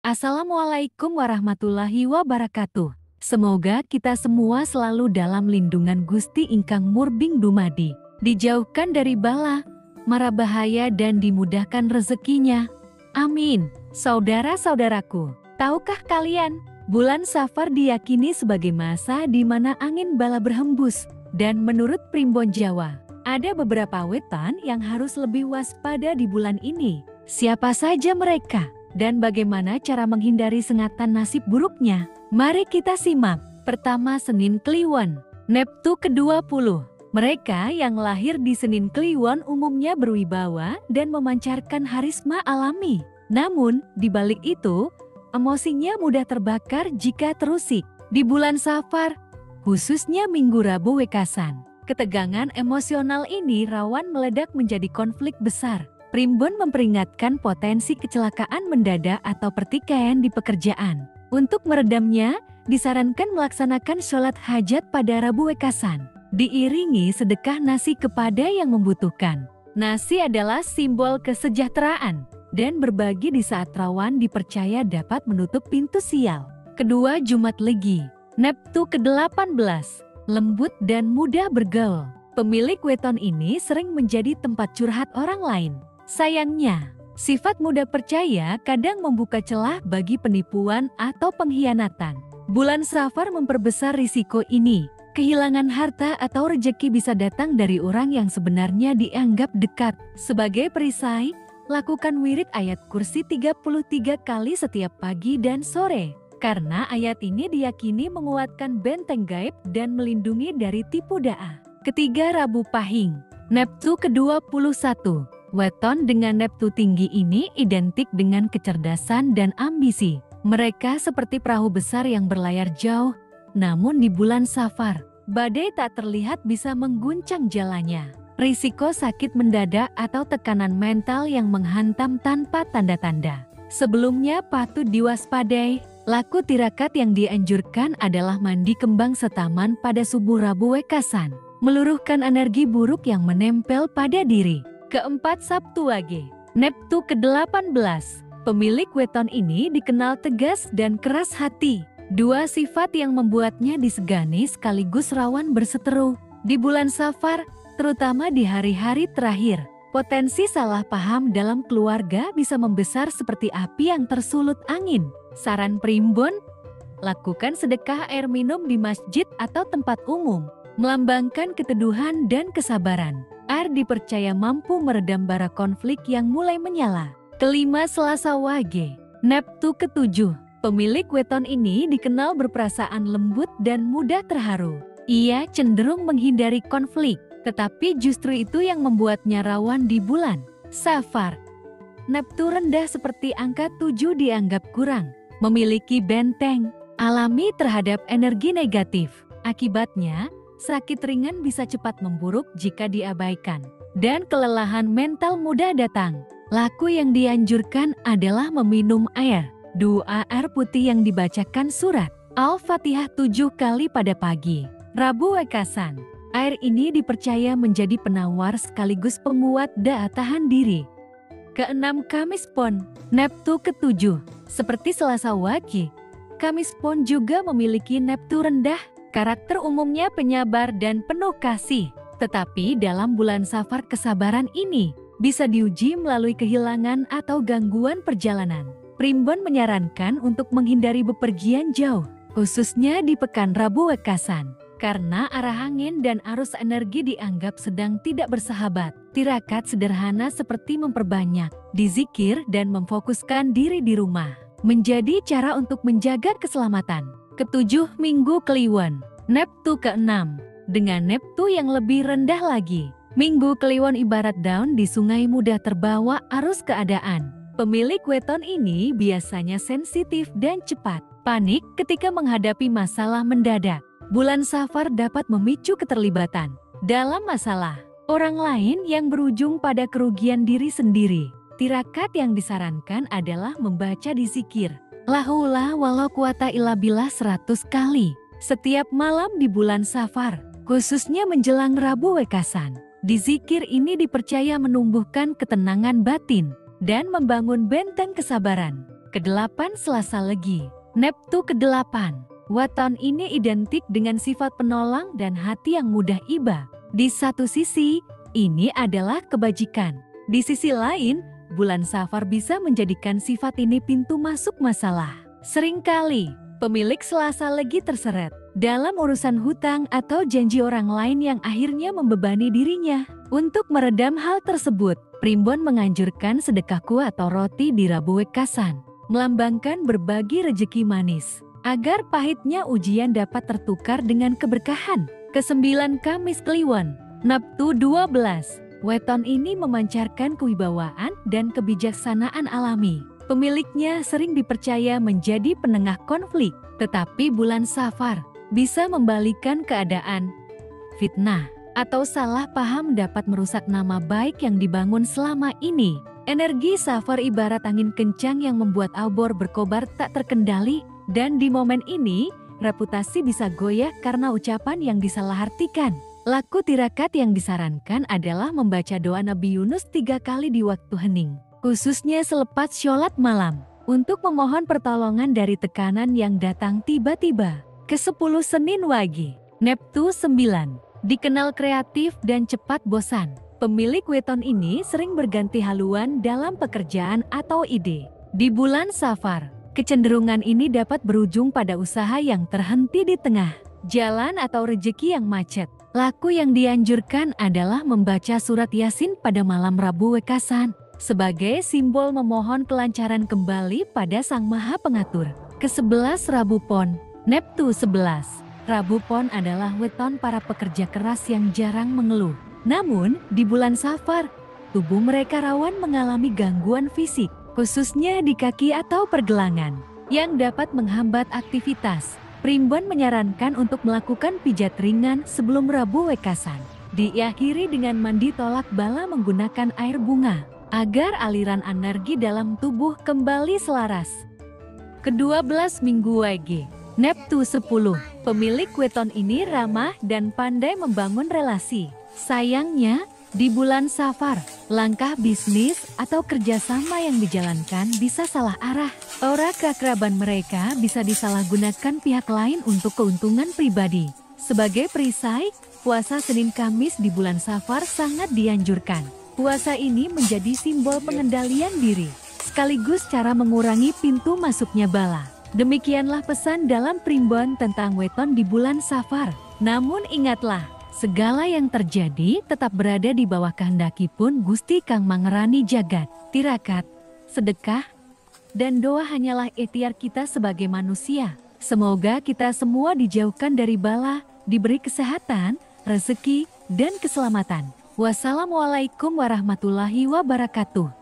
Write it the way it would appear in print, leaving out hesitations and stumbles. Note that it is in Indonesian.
Assalamualaikum warahmatullahi wabarakatuh. Semoga kita semua selalu dalam lindungan Gusti Ingkang Murbing Dumadi, dijauhkan dari bala, mara bahaya dan dimudahkan rezekinya. Amin. Saudara-saudaraku, tahukah kalian, bulan Safar diyakini sebagai masa di mana angin bala berhembus, dan menurut Primbon Jawa, ada beberapa weton yang harus lebih waspada di bulan ini. Siapa saja mereka? Dan bagaimana cara menghindari sengatan nasib buruknya? Mari kita simak. Pertama, Senin Kliwon, Neptu ke-20. Mereka yang lahir di Senin Kliwon umumnya berwibawa dan memancarkan harisma alami. Namun, di balik itu, emosinya mudah terbakar jika terusik. Di bulan Safar, khususnya Minggu Rabu Wekasan, ketegangan emosional ini rawan meledak menjadi konflik besar. Primbon memperingatkan potensi kecelakaan mendadak atau pertikaian di pekerjaan. Untuk meredamnya, disarankan melaksanakan sholat hajat pada Rabu Wekasan, diiringi sedekah nasi kepada yang membutuhkan. Nasi adalah simbol kesejahteraan, dan berbagi di saat rawan dipercaya dapat menutup pintu sial. Kedua, Jumat Legi, Neptu ke-18, lembut dan mudah bergaul. Pemilik weton ini sering menjadi tempat curhat orang lain. Sayangnya, sifat mudah percaya kadang membuka celah bagi penipuan atau pengkhianatan. Bulan Safar memperbesar risiko ini. Kehilangan harta atau rejeki bisa datang dari orang yang sebenarnya dianggap dekat. Sebagai perisai, lakukan wirid ayat kursi 33 kali setiap pagi dan sore. Karena ayat ini diyakini menguatkan benteng gaib dan melindungi dari tipu daya. Ketiga, Rabu Pahing, Neptu ke-21. Weton dengan Neptu tinggi ini identik dengan kecerdasan dan ambisi. Mereka seperti perahu besar yang berlayar jauh, namun di bulan Safar, badai tak terlihat bisa mengguncang jalannya. Risiko sakit mendadak atau tekanan mental yang menghantam tanpa tanda-tanda sebelumnya patut diwaspadai. Laku tirakat yang dianjurkan adalah mandi kembang setaman pada subuh Rabu Wekasan, meluruhkan energi buruk yang menempel pada diri. Keempat, Sabtu Wage, Neptu ke-18. Pemilik weton ini dikenal tegas dan keras hati. Dua sifat yang membuatnya disegani sekaligus rawan berseteru. Di bulan Safar, terutama di hari-hari terakhir, potensi salah paham dalam keluarga bisa membesar seperti api yang tersulut angin. Saran Primbon, lakukan sedekah air minum di masjid atau tempat umum, melambangkan keteduhan dan kesabaran. Air dipercaya mampu meredam bara konflik yang mulai menyala. Kelima, Selasa Wage, Neptu ke-7. Pemilik weton ini dikenal berperasaan lembut dan mudah terharu. Ia cenderung menghindari konflik, tetapi justru itu yang membuatnya rawan di bulan Safar. Neptu rendah seperti angka 7 dianggap kurang, memiliki benteng alami terhadap energi negatif. Akibatnya, sakit ringan bisa cepat memburuk jika diabaikan, dan kelelahan mental mudah datang. Laku yang dianjurkan adalah meminum air. Doa air putih yang dibacakan surat Al-Fatihah 7 kali pada pagi Rabu Wekasan. Air ini dipercaya menjadi penawar sekaligus penguat daya tahan diri. Keenam, Kamis Pon, Neptu ke-7. Seperti Selasa Wage, Kamis Pon juga memiliki Neptu rendah. Karakter umumnya penyabar dan penuh kasih, tetapi dalam bulan Safar kesabaran ini bisa diuji melalui kehilangan atau gangguan perjalanan. Primbon menyarankan untuk menghindari bepergian jauh, khususnya di pekan Rabu Wekasan, karena arah angin dan arus energi dianggap sedang tidak bersahabat. Tirakat sederhana seperti memperbanyak dizikir dan memfokuskan diri di rumah menjadi cara untuk menjaga keselamatan. Ketujuh, Minggu Kliwon, Neptu ke-6. Dengan Neptu yang lebih rendah lagi, Minggu Kliwon ibarat daun di sungai mudah terbawa arus keadaan. Pemilik weton ini biasanya sensitif dan cepat panik ketika menghadapi masalah mendadak. Bulan Safar dapat memicu keterlibatan dalam masalah orang lain yang berujung pada kerugian diri sendiri. Tirakat yang disarankan adalah membaca dizikir La haula wala quwata illa billah 100 kali setiap malam di bulan Safar, khususnya menjelang Rabu Wekasan. Dizikir ini dipercaya menumbuhkan ketenangan batin dan membangun benteng kesabaran. Kedelapan Selasa Legi, Neptu ke-8. Weton ini identik dengan sifat penolong dan hati yang mudah iba. Di satu sisi, ini adalah kebajikan. Di sisi lain, bulan Safar bisa menjadikan sifat ini pintu masuk masalah. Seringkali, pemilik Selasa Legi terseret dalam urusan hutang atau janji orang lain yang akhirnya membebani dirinya. Untuk meredam hal tersebut, Primbon menganjurkan sedekah kue atau roti di Rabu Wekasan, melambangkan berbagi rejeki manis, agar pahitnya ujian dapat tertukar dengan keberkahan. Kesembilan Kamis Kliwon, Neptu 12. Weton ini memancarkan kewibawaan dan kebijaksanaan alami. Pemiliknya sering dipercaya menjadi penengah konflik, tetapi bulan Safar bisa membalikan keadaan. Fitnah atau salah paham dapat merusak nama baik yang dibangun selama ini. Energi Safar ibarat angin kencang yang membuat obor berkobar tak terkendali, dan di momen ini, reputasi bisa goyah karena ucapan yang disalahartikan. Laku tirakat yang disarankan adalah membaca doa Nabi Yunus 3 kali di waktu hening, khususnya selepas sholat malam, untuk memohon pertolongan dari tekanan yang datang tiba-tiba. Ke-10 Senin Wage, Neptu 9. Dikenal kreatif dan cepat bosan, pemilik weton ini sering berganti haluan dalam pekerjaan atau ide. Di bulan Safar, kecenderungan ini dapat berujung pada usaha yang terhenti di tengah jalan atau rejeki yang macet. Laku yang dianjurkan adalah membaca surat Yasin pada malam Rabu Wekasan, sebagai simbol memohon kelancaran kembali pada Sang Maha Pengatur. Ke-11 Rabu Pon, Neptu 11. Rabu Pon adalah weton para pekerja keras yang jarang mengeluh. Namun, di bulan Safar, tubuh mereka rawan mengalami gangguan fisik, khususnya di kaki atau pergelangan, yang dapat menghambat aktivitas. Primbon menyarankan untuk melakukan pijat ringan sebelum Rabu Wekasan. Diakhiri dengan mandi tolak bala menggunakan air bunga, agar aliran energi dalam tubuh kembali selaras. Ke-12 Minggu Wage, Neptu 10. Pemilik weton ini ramah dan pandai membangun relasi. Sayangnya, di bulan Safar, langkah bisnis atau kerjasama yang dijalankan bisa salah arah. Aura keakraban mereka bisa disalahgunakan pihak lain untuk keuntungan pribadi. Sebagai perisai, puasa Senin Kamis di bulan Safar sangat dianjurkan. Puasa ini menjadi simbol pengendalian diri, sekaligus cara mengurangi pintu masuknya bala. Demikianlah pesan dalam Primbon tentang weton di bulan Safar. Namun ingatlah, segala yang terjadi tetap berada di bawah kehendakipun Gusti Kang Mangerani Jagat. Tirakat, sedekah, dan doa hanyalah ikhtiar kita sebagai manusia. Semoga kita semua dijauhkan dari bala, diberi kesehatan, rezeki, dan keselamatan. Wassalamualaikum warahmatullahi wabarakatuh.